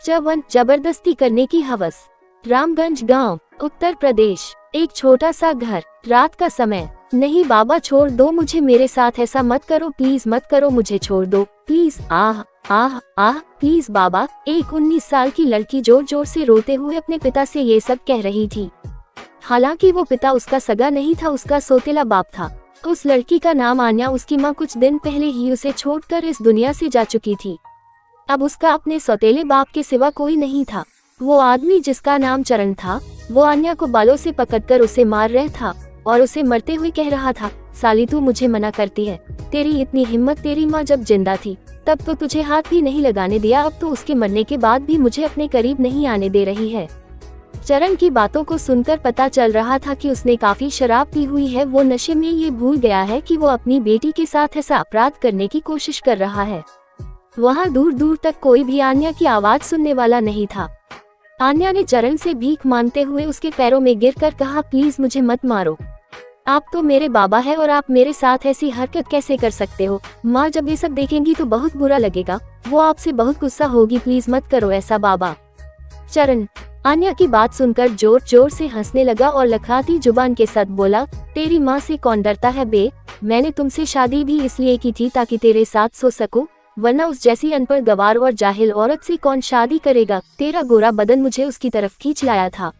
चवन जबरदस्ती करने की हवस। रामगंज गांव, उत्तर प्रदेश। एक छोटा सा घर, रात का समय। नहीं बाबा छोड़ दो मुझे, मेरे साथ ऐसा मत करो, प्लीज मत करो, मुझे छोड़ दो please. Ah ah ah please बाबा। एक 19 साल की लड़की जोर जोर से रोते हुए अपने पिता से ये सब कह रही थी। हालांकि वो पिता उसका सगा नहीं था, उसका सौतेला बाप था। उस लड़की का नाम आन्या, उसकी माँ कुछ दिन पहले ही उसे छोड़कर इस दुनिया से जा चुकी थी। अब उसका अपने सौतेले बाप के सिवा कोई नहीं था। वो आदमी जिसका नाम चरण था, वो आन्या को बालों से पकड़कर उसे मार रहा था और उसे मरते हुए कह रहा था, साली तू मुझे मना करती है, तेरी इतनी हिम्मत, तेरी माँ जब जिंदा थी तब तो तुझे हाथ भी नहीं लगाने दिया, अब तो उसके मरने के बाद भी मुझे अपने करीब नहीं आने दे रही है। चरण की बातों को सुनकर पता चल रहा था कि उसने काफी शराब पी हुई है। वो नशे में ये भूल गया है कि वो अपनी बेटी के साथ ऐसा अपराध करने की कोशिश कर रहा है। वहाँ दूर दूर तक कोई भी आन्या की आवाज सुनने वाला नहीं था। आन्या ने चरण से भीख मांगते हुए उसके पैरों में गिरकर कहा, प्लीज मुझे मत मारो, आप तो मेरे बाबा है और आप मेरे साथ ऐसी हरकत कैसे कर सकते हो। माँ जब ये सब देखेंगी तो बहुत बुरा लगेगा, वो आपसे बहुत गुस्सा होगी, प्लीज मत करो ऐसा बाबा। चरण आन्या की बात सुनकर जोर जोर से हंसने लगा और लखराती जुबान के साथ बोला, तेरी माँ से कौन डरता है बे, मैंने तुमसे शादी भी इसलिए की थी ताकि तेरे साथ सो सकूं, वरना उस जैसी अनपढ़ गवार और जाहिल औरत से कौन शादी करेगा। तेरा गोरा बदन मुझे उसकी तरफ खींच लाया था,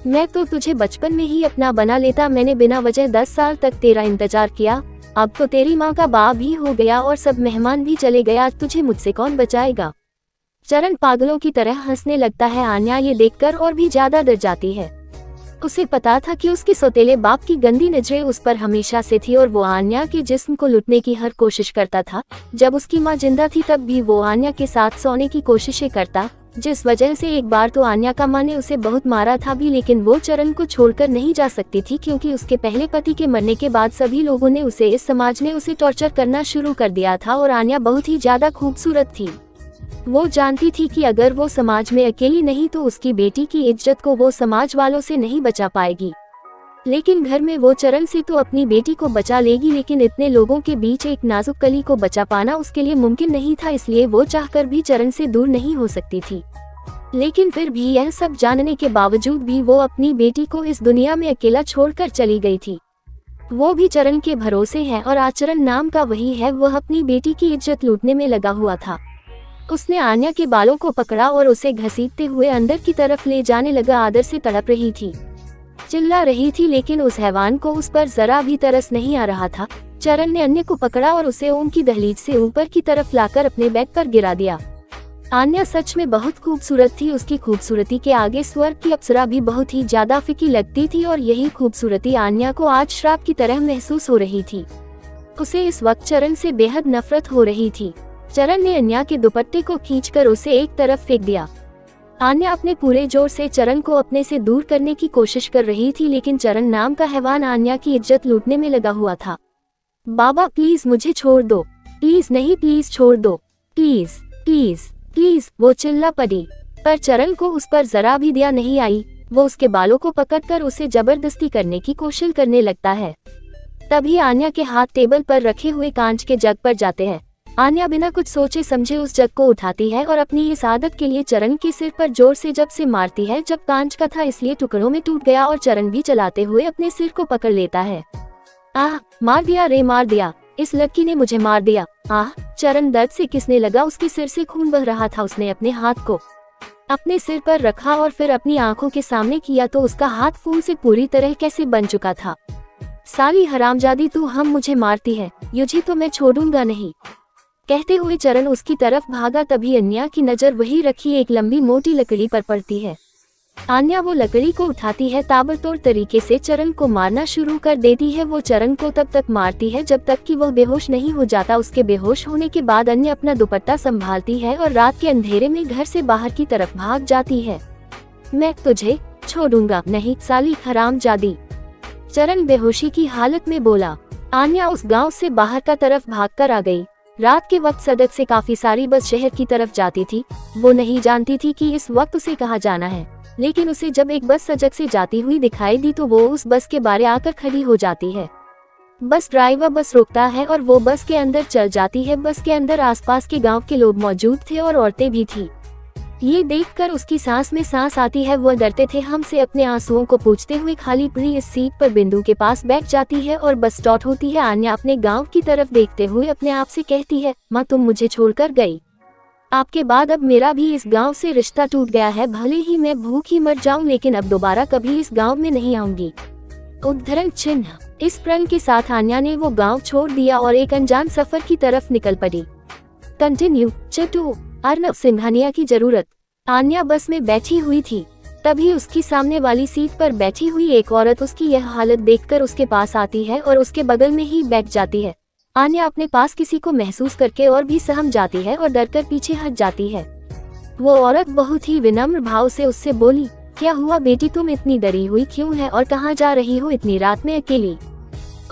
मैं तो तुझे बचपन में ही अपना बना लेता, मैंने बिना वजह 10 साल तक तेरा इंतजार किया, अब तो तेरी माँ का बाप भी हो गया और सब मेहमान भी चले गए, आज तुझे मुझसे कौन बचाएगा। चरण पागलों की तरह हंसने लगता है। आन्या ये देखकर और भी ज्यादा डर जाती है। उसे पता था कि उसके सौतेले बाप की गंदी नजरें उस पर हमेशा से थी और वो आन्या के जिस्म को लूटने की हर कोशिश करता था। जब उसकी माँ जिंदा थी तब भी वो आन्या के साथ सोने की कोशिशें करता, जिस वजह से एक बार तो आन्या का माँ ने उसे बहुत मारा था भी, लेकिन वो चरण को छोड़कर नहीं जा सकती थी क्योंकि उसके पहले पति के मरने के बाद सभी लोगों ने उसे, इस समाज ने उसे टॉर्चर करना शुरू कर दिया था और आन्या बहुत ही ज्यादा खूबसूरत थी। वो जानती थी कि अगर वो समाज में अकेली नहीं तो उसकी बेटी की इज्जत को वो समाज वालों से नहीं बचा पाएगी, लेकिन घर में वो चरण से तो अपनी बेटी को बचा लेगी, लेकिन इतने लोगों के बीच एक नाजुक कली को बचा पाना उसके लिए मुमकिन नहीं था, इसलिए वो चाहकर भी चरण से दूर नहीं हो सकती थी। लेकिन फिर भी यह सब जानने के बावजूद भी वो अपनी बेटी को इस दुनिया में अकेला छोड़कर चली गई थी। वो भी चरण के भरोसे है और आचरण नाम का वही है, वह अपनी बेटी की इज्जत लूटने में लगा हुआ था। उसने आन्या के बालों को पकड़ा और उसे घसीटते हुए अंदर की तरफ ले जाने लगा। आदर से तड़प रही थी, चिल्ला रही थी, लेकिन उस हैवान को उस पर जरा भी तरस नहीं आ रहा था। चरण ने अन्य को पकड़ा और उसे ओम की दहलीज से ऊपर की तरफ लाकर अपने बैग पर गिरा दिया। आन्या सच में बहुत खूबसूरत थी, उसकी खूबसूरती के आगे स्वर्ग की अप्सरा भी बहुत ही ज्यादा फीकी लगती थी और यही खूबसूरती आन्या को आज श्राप की तरह महसूस हो रही थी। उसे इस वक्त चरण से बेहद नफरत हो रही थी। चरण ने आन्या के दुपट्टे को खींचकर उसे एक तरफ फेंक दिया। आन्या अपने पूरे जोर से चरण को अपने से दूर करने की कोशिश कर रही थी, लेकिन चरण नाम का हैवान आन्या की इज्जत लूटने में लगा हुआ था। बाबा प्लीज मुझे छोड़ दो, प्लीज नहीं प्लीज छोड़ दो, प्लीज प्लीज प्लीज, वो चिल्ला पड़ी, पर चरण को उस पर जरा भी दया नहीं आई। वो उसके बालों को पकड़कर उसे जबरदस्ती करने की कोशिश करने लगता है। तभी आन्या के हाथ टेबल पर रखे हुए कांच के जग पर जाते हैं। आन्या बिना कुछ सोचे समझे उस जग को उठाती है और अपनी इस आदत के लिए चरण के सिर पर जोर से जब से मारती है। जब कांच का था इसलिए टुकड़ों में टूट गया और चरण भी चलाते हुए अपने सिर को पकड़ लेता है। आह मार दिया रे, मार दिया, इस लड़की ने मुझे मार दिया। आह चरण दर्द से किसने लगा, उसके सिर से खून बह रहा था। उसने अपने हाथ को अपने सिर पर रखा और फिर अपनी आंखों के सामने किया तो उसका हाथ खून से पूरी तरह कैसे बन चुका था। साली हरामजादी, तू हम मुझे मारती है, युझी तो मैं छोड़ूंगा नहीं, कहते हुए चरण उसकी तरफ भागा। तभी आन्या की नजर वही रखी एक लंबी मोटी लकड़ी पर पड़ती है। आन्या वो लकड़ी को उठाती है, ताबड़तोड़ तरीके से चरण को मारना शुरू कर देती है। वो चरण को तब तक मारती है जब तक कि वह बेहोश नहीं हो जाता। उसके बेहोश होने के बाद आन्या अपना दुपट्टा संभालती है और रात के अंधेरे में घर से बाहर की तरफ भाग जाती है। मैं तुझे छोड़ूंगा नहीं साली हरामजादी, चरण बेहोशी की हालत में बोला। आन्या उस गाँव से बाहर का तरफ भाग कर आ गई। रात के वक्त सड़क से काफी सारी बस शहर की तरफ जाती थी। वो नहीं जानती थी कि इस वक्त उसे कहाँ जाना है, लेकिन उसे जब एक बस सड़क से जाती हुई दिखाई दी तो वो उस बस के बारे आकर खड़ी हो जाती है। बस ड्राइवर बस रोकता है और वो बस के अंदर चल जाती है। बस के अंदर आसपास के गांव के लोग मौजूद थे और औरतें भी थी। ये देखकर उसकी सांस में सांस आती है। वो डरते थे हमसे अपने आंसुओं को पूछते हुए खाली पड़ी इस सीट पर बिंदु के पास बैठ जाती है और बस स्टार्ट होती है। आन्या अपने गांव की तरफ देखते हुए अपने आप से कहती है, माँ तुम मुझे छोड़कर गई, आपके बाद अब मेरा भी इस गांव से रिश्ता टूट गया है। भले ही मैं भूख ही मर जाऊं लेकिन अब दोबारा कभी इस गांव में नहीं आऊंगी। उद्धरण चिन्ह। इस प्रण के साथ आन्या ने वो गांव छोड़ दिया और एक अनजान सफर की तरफ निकल पड़ी। कंटिन्यू। चटू। अर्नब सिंघानिया की जरूरत। आन्या बस में बैठी हुई थी, तभी उसकी सामने वाली सीट पर बैठी हुई एक औरत उसकी यह हालत देखकर उसके पास आती है और उसके बगल में ही बैठ जाती है। आन्या अपने पास किसी को महसूस करके और भी सहम जाती है और डरकर पीछे हट जाती है। वो औरत बहुत ही विनम्र भाव से उससे बोली, क्या हुआ बेटी, तुम इतनी डरी हुई क्यों है और कहाँ जा रही हो इतनी रात में अकेली?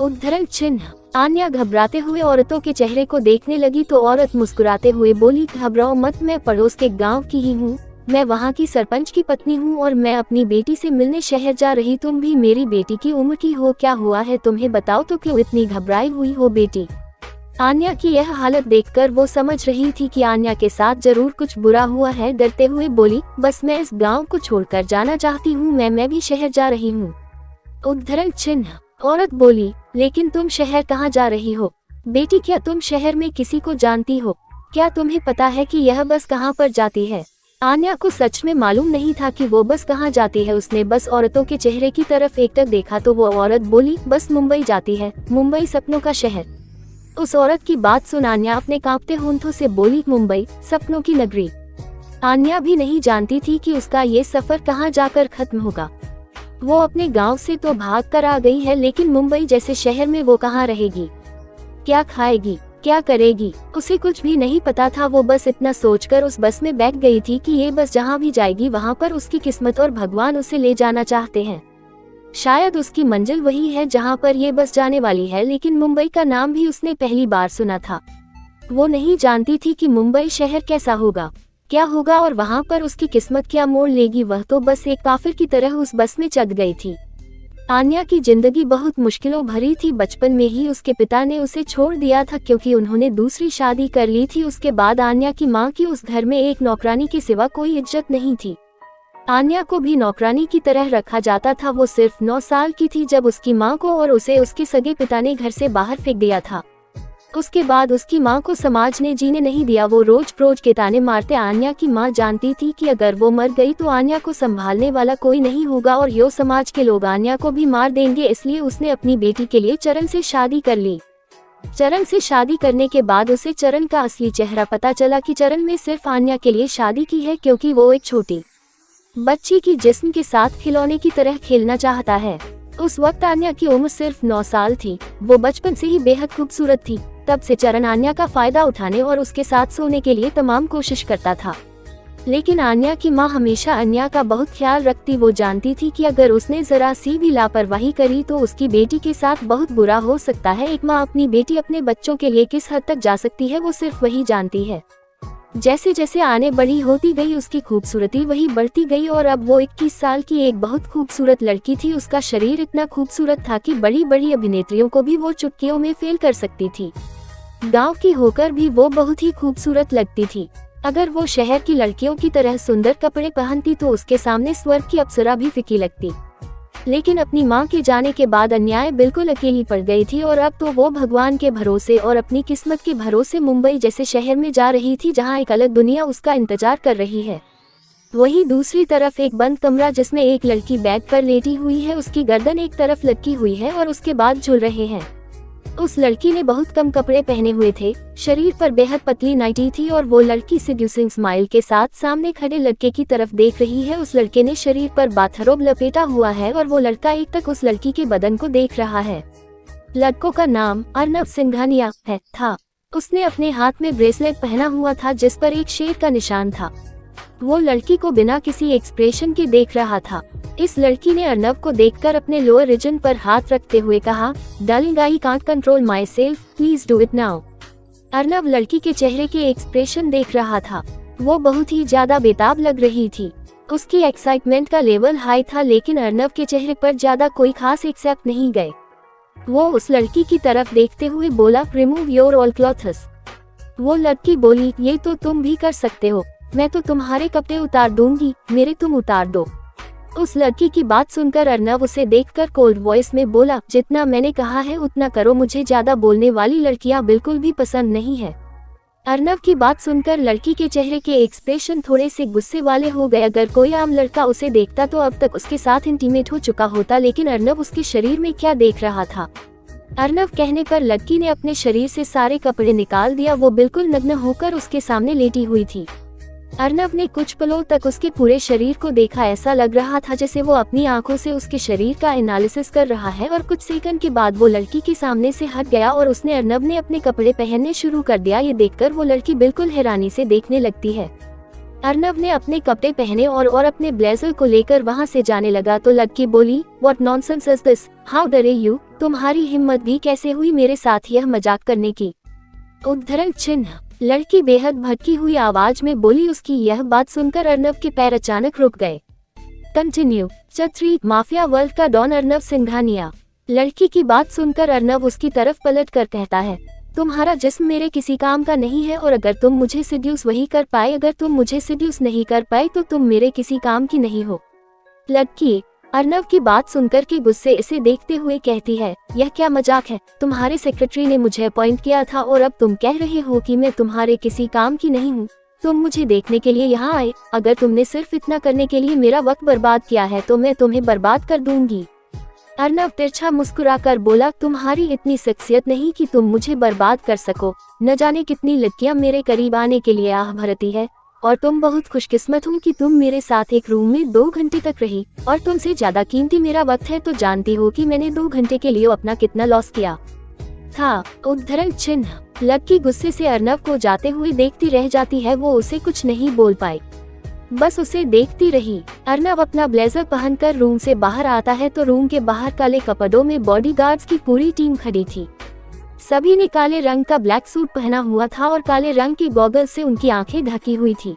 उद्धरण चिन्ह। आन्या घबराते हुए औरतों के चेहरे को देखने लगी तो औरत मुस्कुराते हुए बोली, घबराओ मत, मैं पड़ोस के गांव की ही हूँ, मैं वहाँ की सरपंच की पत्नी हूँ और मैं अपनी बेटी से मिलने शहर जा रही। तुम भी मेरी बेटी की उम्र की हो, क्या हुआ है तुम्हें, बताओ तो क्यों इतनी घबराई हुई हो बेटी? आन्या की यह हालत देखकर वो समझ रही थी कि आन्या के साथ जरूर कुछ बुरा हुआ है। डरते हुए बोली, बस मैं इस गाँव को छोड़कर जाना चाहती हूँ, मैं भी शहर जा रही हूँ। उद्धरण चिन्ह। औरत बोली, लेकिन तुम शहर कहाँ जा रही हो बेटी, क्या तुम शहर में किसी को जानती हो? क्या तुम्हें पता है कि यह बस कहाँ पर जाती है? आन्या को सच में मालूम नहीं था कि वो बस कहाँ जाती है। उसने बस औरतों के चेहरे की तरफ एकटक देखा तो वो औरत बोली, बस मुंबई जाती है, मुंबई सपनों का शहर। उस औरत की बात सुन आन्या अपने कांपते होंठों से बोली, मुंबई सपनों की नगरी। आन्या भी नहीं जानती थी कि उसका ये सफर कहाँ जाकर खत्म होगा। वो अपने गांव से तो भाग कर आ गई है, लेकिन मुंबई जैसे शहर में वो कहाँ रहेगी, क्या खाएगी, क्या करेगी, उसे कुछ भी नहीं पता था। वो बस इतना सोचकर उस बस में बैठ गई थी कि ये बस जहाँ भी जाएगी वहाँ पर उसकी किस्मत और भगवान उसे ले जाना चाहते हैं। शायद उसकी मंजिल वही है जहाँ पर ये बस जाने वाली है, लेकिन मुंबई का नाम भी उसने पहली बार सुना था। वो नहीं जानती थी कि मुंबई शहर कैसा होगा, क्या होगा और वहाँ पर उसकी किस्मत क्या मोड़ लेगी। वह तो बस एक काफिर की तरह उस बस में चढ़ गई थी। आन्या की जिंदगी बहुत मुश्किलों भरी थी। बचपन में ही उसके पिता ने उसे छोड़ दिया था क्योंकि उन्होंने दूसरी शादी कर ली थी। उसके बाद आन्या की माँ की उस घर में एक नौकरानी के सिवा कोई इज्जत नहीं थी। आन्या को भी नौकरानी की तरह रखा जाता था। वो सिर्फ 9 साल की थी जब उसकी माँ को और उसे उसके सगे पिता ने घर से बाहर फेंक दिया था। उसके बाद उसकी माँ को समाज ने जीने नहीं दिया। वो रोज रोज के ताने मारते। आन्या की माँ जानती थी कि अगर वो मर गई तो आन्या को संभालने वाला कोई नहीं होगा और यो समाज के लोग आन्या को भी मार देंगे, इसलिए उसने अपनी बेटी के लिए चरण से शादी कर ली। चरण से शादी करने के बाद उसे चरण का असली चेहरा पता चला कि चरण में सिर्फ आन्या के लिए शादी की है, क्योंकि वो एक छोटी बच्ची की जिस्म के साथ खिलौने की तरह खेलना चाहता है। उस वक्त आन्या की उम्र सिर्फ 9 साल थी। वो बचपन से ही बेहद खूबसूरत थी। तब से चरण आन्या का फायदा उठाने और उसके साथ सोने के लिए तमाम कोशिश करता था, लेकिन आन्या की माँ हमेशा आन्या का बहुत ख्याल रखती। वो जानती थी कि अगर उसने जरा सी भी लापरवाही करी तो उसकी बेटी के साथ बहुत बुरा हो सकता है। एक माँ अपनी बेटी अपने बच्चों के लिए किस हद तक जा सकती है वो सिर्फ वही जानती है। जैसे जैसे आने बड़ी होती गई उसकी खूबसूरती वही बढ़ती गई और अब वो 21 साल की एक बहुत खूबसूरत लड़की थी। उसका शरीर इतना खूबसूरत था कि बड़ी बड़ी अभिनेत्रियों को भी वो चुटकियों में फेल कर सकती थी। गांव की होकर भी वो बहुत ही खूबसूरत लगती थी। अगर वो शहर की लड़कियों की तरह सुंदर कपड़े पहनती तो उसके सामने स्वर्ग की अप्सरा भी फीकी लगती। लेकिन अपनी माँ के जाने के बाद अन्याय बिल्कुल अकेली पड़ गई थी और अब तो वो भगवान के भरोसे और अपनी किस्मत के भरोसे मुंबई जैसे शहर में जा रही थी, जहाँ एक अलग दुनिया उसका इंतजार कर रही है। वहीं दूसरी तरफ एक बंद कमरा जिसमें एक लड़की बेड पर लेटी हुई है। उसकी गर्दन एक तरफ लटकी हुई है और उसके बाद झूल रहे हैं। उस लड़की ने बहुत कम कपड़े पहने हुए थे, शरीर पर बेहद पतली नाइटी थी और वो लड़की सेड्यूसिंग स्माइल के साथ सामने खड़े लड़के की तरफ देख रही है। उस लड़के ने शरीर पर बाथरोब लपेटा हुआ है और वो लड़का एक टक उस लड़की के बदन को देख रहा है। लड़कों का नाम अर्नब सिंघानिया है था। उसने अपने हाथ में ब्रेसलेट पहना हुआ था जिस पर एक शेर का निशान था। वो लड़की को बिना किसी एक्सप्रेशन के देख रहा था। इस लड़की ने अर्नब को देखकर अपने लोअर रीजन पर हाथ रखते हुए कहा, darling I can't control my self, please do it now. Arnab लड़की के चेहरे के एक्सप्रेशन देख रहा था। वो बहुत ही ज्यादा बेताब लग रही थी। उसकी एक्साइटमेंट का लेवल हाई था, लेकिन अर्नब के चेहरे पर ज्यादा कोई खास एक्सेप्ट नहीं गए। वो उस लड़की की तरफ देखते हुए बोला, रिमूव योर ऑल क्लॉथ्स। वो लड़की बोली, ये तो तुम भी कर सकते हो। मैं तो तुम्हारे कपड़े उतार दूंगी, मेरे तुम उतार दो। उस लड़की की बात सुनकर अर्नव उसे देखकर कोल्ड वॉइस में बोला, जितना मैंने कहा है उतना करो, मुझे ज्यादा बोलने वाली लड़कियां बिल्कुल भी पसंद नहीं है। अर्नव की बात सुनकर लड़की के चेहरे के एक्सप्रेशन थोड़े से गुस्से वाले हो गए। अगर कोई आम लड़का उसे देखता तो अब तक उसके साथ इंटीमेट हो चुका होता, लेकिन अर्नव उसके शरीर में क्या देख रहा था। अर्नव कहने पर लड़की ने अपने शरीर से सारे कपड़े निकाल दिया। वो बिल्कुल नग्न होकर उसके सामने लेटी हुई थी। अर्नव ने कुछ पलों तक उसके पूरे शरीर को देखा। ऐसा लग रहा था जैसे वो अपनी आंखों से उसके शरीर का एनालिसिस कर रहा है, और कुछ सेकंड के बाद वो लड़की के सामने से हट गया और उसने अर्नव ने अपने कपड़े पहनने शुरू कर दिया। ये देखकर वो लड़की बिल्कुल हैरानी से देखने लगती है। अर्नव ने अपने कपड़े पहने और अपने ब्लेजर को लेकर वहाँ से जाने लगा तो लड़की बोली, what nonsense is this, how डरे यू, तुम्हारी हिम्मत भी कैसे हुई मेरे साथ यह मजाक करने की। उद्धरण चिन्ह। लड़की बेहद भटकी हुई आवाज में बोली। उसकी यह बात सुनकर अर्नव के पैर अचानक रुक गए। कंटिन्यू। स्ट्रीट माफिया वर्ल्ड का डॉन अर्नव सिंघानिया। लड़की की बात सुनकर अर्नव उसकी तरफ पलट कर कहता है, तुम्हारा जिस्म मेरे किसी काम का नहीं है, और अगर तुम मुझे सिड्यूस वही कर पाए, अगर तुम मुझे सिड्यूस नहीं कर पाए तो तुम मेरे किसी काम की नहीं हो। लड़की अर्नव की बात सुनकर के गुस्से इसे देखते हुए कहती है, यह क्या मजाक है, तुम्हारे सेक्रेटरी ने मुझे अपॉइंट किया था और अब तुम कह रहे हो कि मैं तुम्हारे किसी काम की नहीं हूँ। तुम मुझे देखने के लिए यहाँ आए, अगर तुमने सिर्फ इतना करने के लिए मेरा वक्त बर्बाद किया है तो मैं तुम्हें बर्बाद कर दूंगी। अर्नव तिरछा मुस्कुराकर बोला, तुम्हारी इतनी शख्सियत नहीं कि तुम मुझे बर्बाद कर सको। न जाने कितनी लड़कियां मेरे करीब आने के लिए आह भरती है, और तुम बहुत खुशकिस्मत हो कि तुम मेरे साथ एक रूम में 2 घंटे तक रही, और तुमसे ज्यादा कीमती मेरा वक्त है तो जानती हो कि मैंने 2 घंटे के लिए अपना कितना लॉस किया था। उद्धरण चिन्ह। लड़की गुस्से से अर्नव को जाते हुए देखती रह जाती है। वो उसे कुछ नहीं बोल पाई, बस उसे देखती रही। अर्नव अपना ब्लेजर पहनकर रूम से बाहर आता है तो रूम के बाहर काले कपड़ों में बॉडीगार्ड्स की पूरी टीम खड़ी थी। सभी ने काले रंग का ब्लैक सूट पहना हुआ था और काले रंग के गॉगल्स से उनकी आंखें ढकी हुई थी।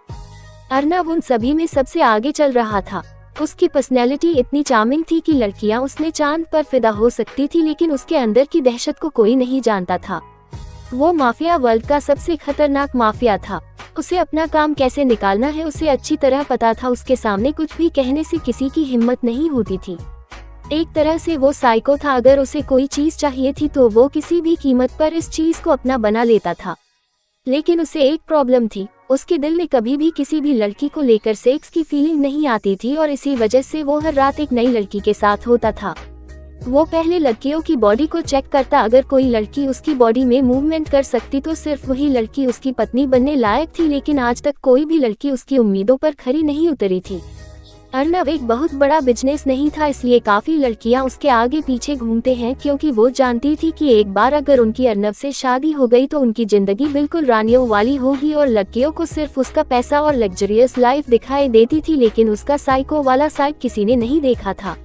अर्नव उन सभी में सबसे आगे चल रहा था। उसकी पर्सनैलिटी इतनी चार्मिंग थी कि लड़कियां उसने चांद पर फिदा हो सकती थी, लेकिन उसके अंदर की दहशत को कोई नहीं जानता था। वो माफिया वर्ल्ड का सबसे खतरनाक माफिया था। उसे अपना काम कैसे निकालना है उसे अच्छी तरह पता था। उसके सामने कुछ भी कहने से किसी की हिम्मत नहीं होती थी। एक तरह से वो साइको था। अगर उसे कोई चीज चाहिए थी तो वो किसी भी कीमत पर इस चीज को अपना बना लेता था। लेकिन उसे एक प्रॉब्लम थी, उसके दिल में कभी भी किसी भी लड़की को लेकर सेक्स की फीलिंग नहीं आती थी, और इसी वजह से वो हर रात एक नई लड़की के साथ होता था। वो पहले लड़कियों की बॉडी को चेक करता। अगर कोई लड़की उसकी बॉडी में मूवमेंट कर सकती तो सिर्फ वही लड़की उसकी पत्नी बनने लायक थी, लेकिन आज तक कोई भी लड़की उसकी उम्मीदों पर खरी नहीं उतरी थी। अर्नव एक बहुत बड़ा बिजनेस नहीं था, इसलिए काफी लड़कियां उसके आगे पीछे घूमते हैं, क्योंकि वो जानती थी कि एक बार अगर उनकी अर्नव से शादी हो गई तो उनकी जिंदगी बिल्कुल रानियों वाली होगी। और लड़कियों को सिर्फ उसका पैसा और लग्जरियस लाइफ दिखाई देती थी, लेकिन उसका साइको वाला साइड किसी ने नहीं देखा था।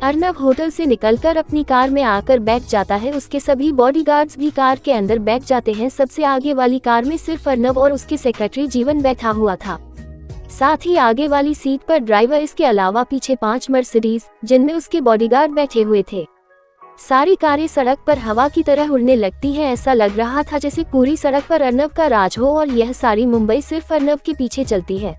अर्नव होटल से निकलकर अपनी कार में आकर बैठ जाता है। उसके सभी बॉडीगार्ड्स भी कार के अंदर बैठ जाते हैं। सबसे आगे वाली कार में सिर्फ अर्नव और उसके सेक्रेटरी जीवन बैठा हुआ था। साथ ही आगे वाली सीट पर ड्राइवर, इसके अलावा पीछे 5 मर्सिडीज जिनमें उसके बॉडीगार्ड बैठे हुए थे। सारी कारें सड़क पर हवा की तरह उड़ने लगती हैं। ऐसा लग रहा था जैसे पूरी सड़क पर अर्नव का राज हो और यह सारी मुंबई सिर्फ अर्नव के पीछे चलती है।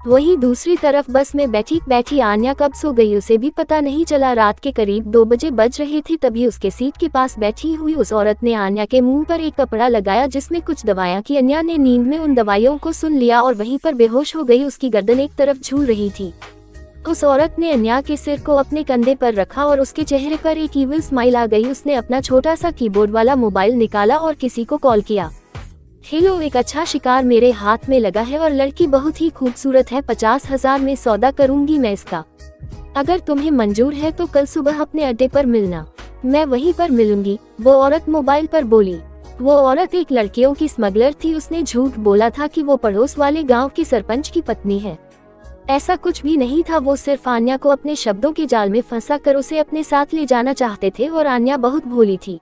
वहीं दूसरी तरफ बस में बैठी बैठी आन्या कब सो गई उसे भी पता नहीं चला। रात के करीब 2 बजे बज रहे थे, तभी उसके सीट के पास बैठी हुई उस औरत ने आन्या के मुंह पर एक कपड़ा लगाया जिसमें कुछ दवाइयां की। आन्या ने नींद में उन दवाइयों को सुन लिया और वहीं पर बेहोश हो गई। उसकी गर्दन एक तरफ झूल रही थी। उस औरत ने आन्या के सिर को अपने कंधे पर रखा और उसके चेहरे पर एक इविल स्माइल आ गई। उसने अपना छोटा सा कीबोर्ड वाला मोबाइल निकाला और किसी को कॉल किया। हेलो, एक अच्छा शिकार मेरे हाथ में लगा है और लड़की बहुत ही खूबसूरत है। 50,000 में सौदा करूंगी मैं इसका। अगर तुम्हें मंजूर है तो कल सुबह अपने अड्डे पर मिलना, मैं वहीं पर मिलूंगी, वो औरत मोबाइल पर बोली। वो औरत एक लड़कियों की स्मगलर थी। उसने झूठ बोला था कि वो पड़ोस वाले गांव की सरपंच की पत्नी है। ऐसा कुछ भी नहीं था। वो सिर्फ आन्या को अपने शब्दों के जाल में फंसा कर उसे अपने साथ ले जाना चाहते थे, और आन्या बहुत भोली थी।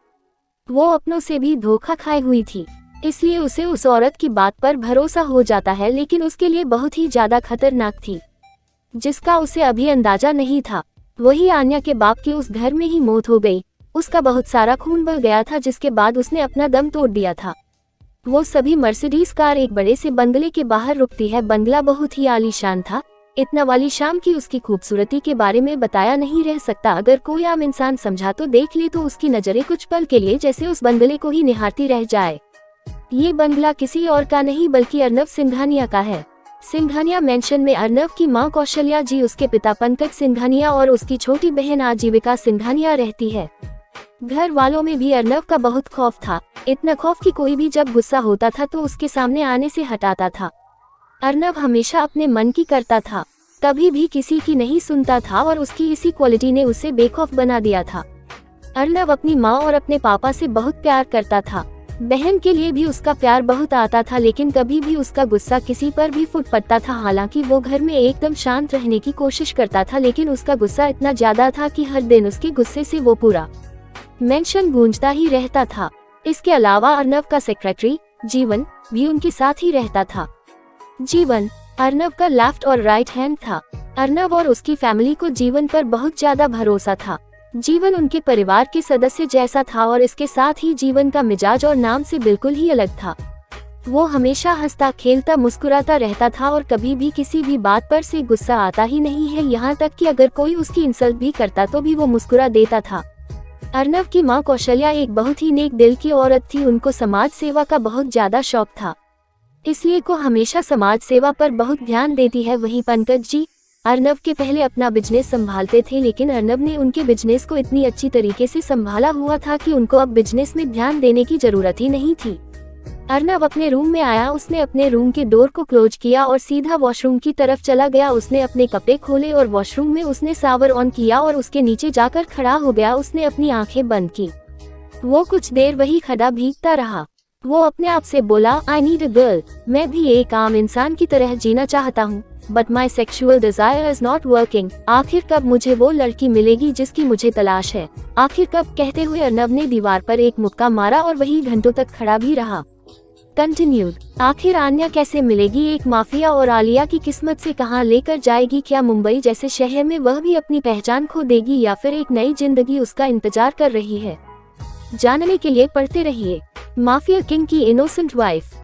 वो अपनों से भी धोखा खाई हुई थी, इसलिए उसे उस औरत की बात पर भरोसा हो जाता है, लेकिन उसके लिए बहुत ही ज्यादा खतरनाक थी, जिसका उसे अभी अंदाजा नहीं था। वही आन्या के बाप की उस घर में ही मौत हो गई। उसका बहुत सारा खून बह गया था, जिसके बाद उसने अपना दम तोड़ दिया था। वो सभी मर्सिडीज कार एक बड़े से बंगले के बाहर रुकती है। बंगला बहुत ही आलीशान था, इतना वालीशान कि उसकी खूबसूरती के बारे में बताया नहीं रह सकता। अगर कोई आम इंसान समझा तो देख ले तो उसकी नजरें कुछ पल के लिए जैसे उस बंगले को ही निहारती रह जाए। ये बंगला किसी और का नहीं बल्कि अर्नव सिंघानिया का है। सिंघानिया मेंशन में अर्नव की मां कौशल्या जी, उसके पिता पंकज सिंघानिया और उसकी छोटी बहन आजीविका सिंघानिया रहती है। घर वालों में भी अर्नव का बहुत खौफ था, इतना खौफ कि कोई भी जब गुस्सा होता था तो उसके सामने आने से हटाता था। अर्नव हमेशा अपने मन की करता था, कभी भी किसी की नहीं सुनता था और उसकी इसी क्वालिटी ने उसे बेखौफ बना दिया था। अर्नव अपनी माँ और अपने पापा से बहुत प्यार करता था। बहन के लिए भी उसका प्यार बहुत आता था, लेकिन कभी भी उसका गुस्सा किसी पर भी फूट पड़ता था। हालांकि वो घर में एकदम शांत रहने की कोशिश करता था, लेकिन उसका गुस्सा इतना ज्यादा था कि हर दिन उसके गुस्से से वो पूरा मेंशन गूंजता ही रहता था। इसके अलावा अर्नव का सेक्रेटरी जीवन भी उनके साथ ही रहता था। जीवन अर्नव का लेफ्ट और राइट हैंड था। अर्नव और उसकी फैमिली को जीवन पर बहुत ज्यादा भरोसा था। जीवन उनके परिवार के सदस्य जैसा था और इसके साथ ही जीवन का मिजाज और नाम से बिल्कुल ही अलग था। वो हमेशा हंसता खेलता मुस्कुराता रहता था और कभी भी किसी भी बात पर से गुस्सा आता ही नहीं है, यहाँ तक कि अगर कोई उसकी इंसल्ट भी करता तो भी वो मुस्कुरा देता था। अर्नव की माँ कौशल्या एक बहुत ही नेक दिल की औरत थी। उनको समाज सेवा का बहुत ज्यादा शौक था, इसलिए को हमेशा समाज सेवा पर बहुत ध्यान देती है। वहीं पंकज जी अर्नव के पहले अपना बिजनेस संभालते थे, लेकिन अर्नव ने उनके बिजनेस को इतनी अच्छी तरीके से संभाला हुआ था कि उनको अब बिजनेस में ध्यान देने की जरूरत ही नहीं थी। अर्नव अपने रूम में आया, उसने अपने रूम के डोर को क्लोज किया और सीधा वॉशरूम की तरफ चला गया। उसने अपने कपड़े खोले और वॉशरूम में उसने शावर ऑन किया और उसके नीचे जाकर खड़ा हो गया। उसने अपनी आंखें बंद की। वो कुछ देर वही खड़ा भीगता रहा। वो अपने आप से बोला, आई नीड अ गर्ल। मैं भी एक आम इंसान की तरह जीना चाहता हूँ, but my sexual desire is not working. आखिर कब मुझे वो लड़की मिलेगी जिसकी मुझे तलाश है? आखिर कब? कहते हुए अर्नव ने दीवार पर एक मुक्का मारा और वही घंटों तक खड़ा भी रहा। कंटिन्यूड। आखिर आन्या कैसे मिलेगी? एक माफिया और आलिया की किस्मत से कहां लेकर जाएगी? क्या मुंबई जैसे शहर में वह भी अपनी पहचान खो देगी या फिर एक नई जिंदगी उसका इंतजार कर रही है? जानने के लिए पढ़ते रहिए माफिया किंग की इनोसेंट वाइफ।